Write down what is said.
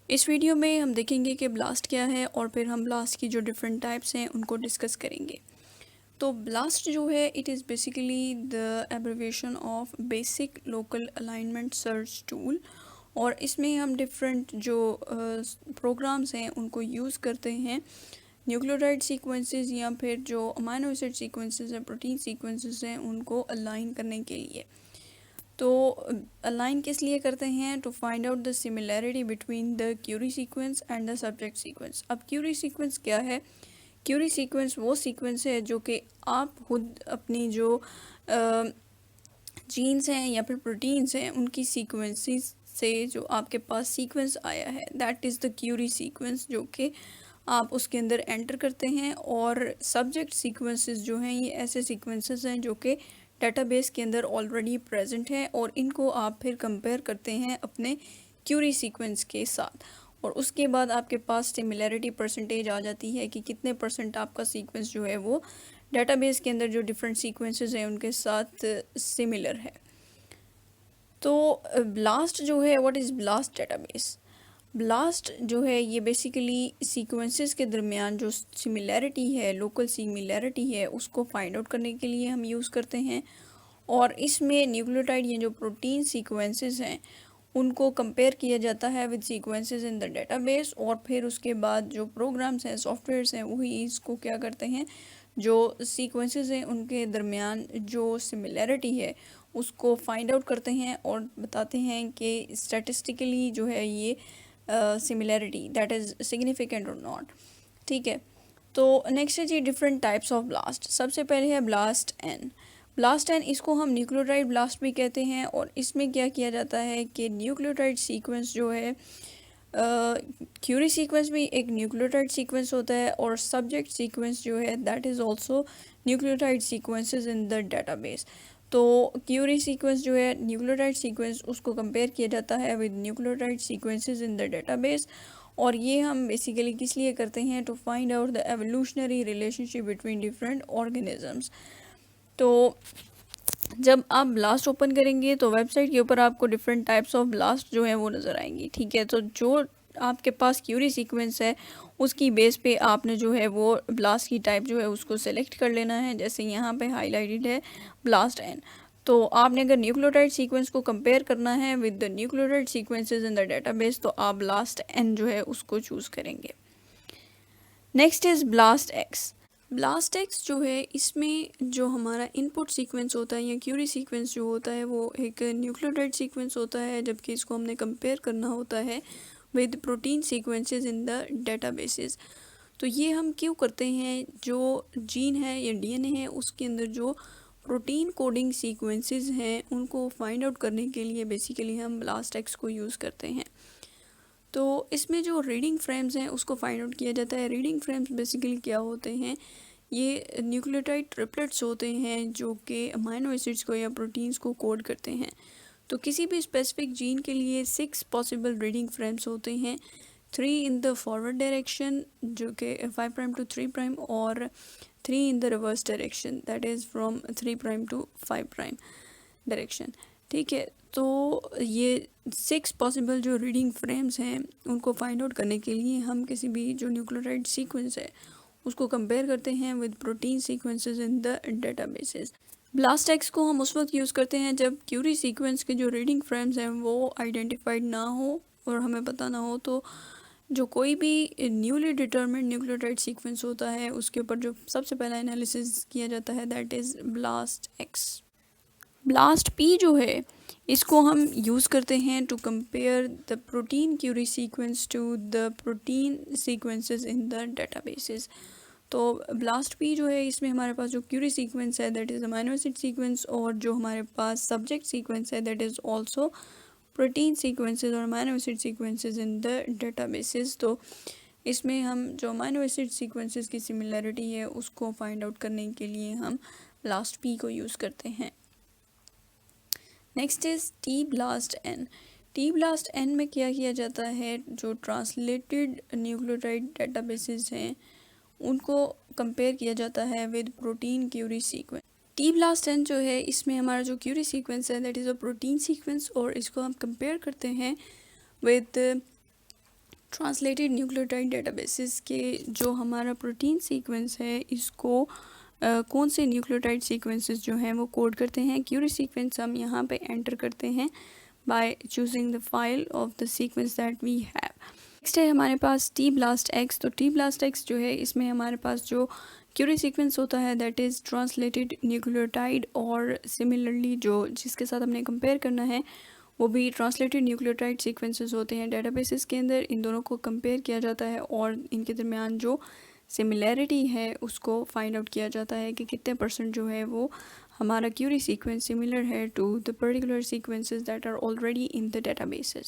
इस वीडियो में हम देखेंगे कि ब्लास्ट क्या है और फिर हम ब्लास्ट की जो डिफरेंट टाइप्स हैं उनको डिस्कस करेंगे। तो ब्लास्ट जो है it is basically the abbreviation of basic local alignment search tool, और इसमें हम डिफरेंट जो प्रोग्राम्स हैं उनको यूज़ करते हैं न्यूक्लियोटाइड सीक्वेंसेस या फिर जो अमाइनो एसिड सीक्वेंसेस हैं, प्रोटीन सीक्वेंसेस हैं, उनको अलाइन करने के लिए। तो अलाइन किस लिए करते हैं? To find out the similarity between the query sequence and the subject sequence. अब क्यूरी सीक्वेंस क्या है? क्यूरी सीक्वेंस वो सीक्वेंस है जो कि आप खुद अपनी जो जीन्स हैं या फिर प्रोटीन्स हैं उनकी सीक्वेंसेस से जो आपके पास सीक्वेंस आया है, that is the query sequence, जो कि आप उसके अंदर एंटर करते हैं। और सब्जेक्ट सीक्वेंसेस जो हैं ये ऐसे सीक्वेंसेस हैं जो कि डेटाबेस के अंदर ऑलरेडी प्रेजेंट है और इनको आप फिर कंपेयर करते हैं अपने क्यूरी सीक्वेंस के साथ, और उसके बाद आपके पास सिमिलैरिटी परसेंटेज आ जाती है कि कितने परसेंट आपका सीक्वेंस जो है वो डेटाबेस के अंदर जो डिफरेंट सीक्वेंसेस हैं उनके साथ सिमिलर है। तो ब्लास्ट जो है, what is blast database? Blast जो है ये बेसिकली सीक्वेंसेस के दरमियान जो सिमिलैरिटी है, लोकल सिमिलैरिटी है, उसको फाइंड आउट करने के लिए हम यूज़ करते हैं। और इसमें न्यूक्लियोटाइड ये जो प्रोटीन सीक्वेंसेस हैं उनको कंपेयर किया जाता है with sequences in the database, और फिर उसके बाद जो प्रोग्राम्स हैं, सॉफ्टवेयर्स हैं, वही इसको क्या करते हैं, जो सीक्वेंसेस हैं उनके दरमियान जो सिमिलैरिटी है उसको फाइंड आउट करते हैं और बताते हैं कि स्टैटिस्टिकली जो है ये सिमिलैरिटी दैट इज़ सिग्निफिकेंट और नॉट। ठीक है, तो नेक्स्ट है जी डिफरेंट टाइप्स ऑफ ब्लास्ट। सबसे पहले है ब्लास्ट एन। ब्लास्ट एन, इसको हम न्यूक्लियोटाइड ब्लास्ट भी कहते हैं, और इसमें क्या किया जाता है कि न्यूक्लियोटाइड सीक्वेंस जो है, क्यूरी सीक्वेंस भी एक न्यूक्लियोटाइड सीक्वेंस होता है, और सब्जेक्ट सीक्वेंस जो है that is also nucleotide sequences in the database. तो क्यूरी सीक्वेंस जो है न्यूक्लियोटाइड सीक्वेंस, उसको कंपेयर किया जाता है with nucleotide sequences in the database. और ये हम बेसिकली किस लिए करते हैं? To find out the evolutionary relationship between different organisms. तो जब आप ब्लास्ट ओपन करेंगे तो वेबसाइट के ऊपर आपको डिफरेंट टाइप्स ऑफ ब्लास्ट जो है वो नज़र आएंगी। ठीक है, तो जो आपके पास क्यूरी सीक्वेंस है उसकी बेस पे आपने जो है वो ब्लास्ट की टाइप जो है उसको सेलेक्ट कर लेना है। जैसे यहाँ पे हाईलाइटेड है ब्लास्ट एन, तो आपने अगर न्यूक्लियोटाइड सीक्वेंस को कंपेयर करना है with the nucleotide sequences in the database तो आप ब्लास्ट एन जो है उसको चूज़ करेंगे। Next is blast X. Blast X जो है इसमें जो हमारा इनपुट सीक्वेंस होता है या क्यूरी सीक्वेंस जो होता है वो एक न्यूक्लियोटाइड सीक्वेंस होता है, जबकि इसको हमने कंपेयर करना होता है with protein sequences in the databases. तो ये हम क्यों करते हैं? जो जीन है या डीएनए है उसके अंदर जो प्रोटीन कोडिंग सीक्वेंसेस हैं उनको फाइंड आउट करने के लिए बेसिकली हम ब्लास्ट एक्स को यूज़ करते हैं। तो इसमें जो रीडिंग फ्रेम्स हैं उसको फाइंड आउट किया जाता है। रीडिंग फ्रेम्स बेसिकली क्या होते हैं? ये न्यूक्लियोटाइड ट्रिपलेट्स होते हैं जो कि अमाइनो एसिड्स को या प्रोटीन्स को कोड करते हैं। तो किसी भी स्पेसिफिक जीन के लिए 6 पॉसिबल रीडिंग फ्रेम्स होते हैं, 3 इन द फॉरवर्ड डायरेक्शन जो कि 5 प्राइम टू 3 प्राइम, और 3 in the reverse direction that is from 3 prime to 5 prime direction. ठीक है, तो ये 6 पॉसिबल जो रीडिंग फ्रेम्स हैं उनको फाइंड आउट करने के लिए हम किसी भी जो न्यूक्लियोटाइड सीक्वेंस है उसको कंपेयर करते हैं with protein sequences in the databases. Blast x को हम उस वक्त यूज़ करते हैं जब क्यूरी सीक्वेंस के जो रीडिंग फ्रेम्स हैं वो आइडेंटिफाइड ना हो और हमें पता ना हो, तो जो कोई भी न्यूली डिटर्मिन्ड न्यूक्लियोटाइड सीक्वेंस होता है उसके ऊपर जो सबसे पहला एनालिसिस किया जाता है that is blast X. Blast P जो है इसको हम यूज़ करते हैं to compare the protein query sequence to the protein sequences in the databases. तो ब्लास्ट पी जो है इसमें हमारे पास जो क्यूरी सीक्वेंस है that is amino acid sequence, और जो हमारे पास सब्जेक्ट सीक्वेंस है that is also protein sequences और amino acid sequences in the databases. तो इसमें हम जो अमाइनो एसिड सीक्वेंसेस की सिमिलैरिटी है उसको फाइंड आउट करने के लिए हम ब्लास्ट पी को यूज़ करते हैं। Next is T blast N. T blast N में क्या किया जाता है? जो ट्रांसलेटेड न्यूक्लियोटाइड डेटाबेसेस हैं उनको कंपेयर किया जाता है with protein query sequence. T blast N जो है इसमें हमारा जो क्यूरी सीक्वेंस है that is a protein sequence, और इसको हम कंपेयर करते हैं विद ट्रांसलेटेड न्यूक्लियोटाइड डेटाबेसेस के जो हमारा प्रोटीन सीक्वेंस है इसको कौन से न्यूक्लियोटाइड सीक्वेंसेस जो हैं वो कोड करते हैं। क्यूरी सीक्वेंस हम यहाँ पे एंटर करते हैं by choosing the file of the sequence that we have. Next है हमारे पास टी ब्लास्ट एक्स। तो टी ब्लास्ट एक्स जो है इसमें हमारे पास जो क्यूरी सीक्वेंस होता है दैट इज़ ट्रांसलेटेड न्यूक्लियोटाइड, और सिमिलरली जो जिसके साथ हमने कंपेयर करना है वो भी ट्रांसलेटेड न्यूक्लियोटाइड सीक्वेंसेस होते हैं डेटाबेसेस के अंदर। इन दोनों को कंपेयर किया जाता है और इनके दरमियान जो सिमिलैरिटी है उसको फाइंड आउट किया जाता है कि कितने परसेंट जो है वो हमारा क्यूरी सीक्वेंस सिमिलर है to the particular sequences that are already in the databases.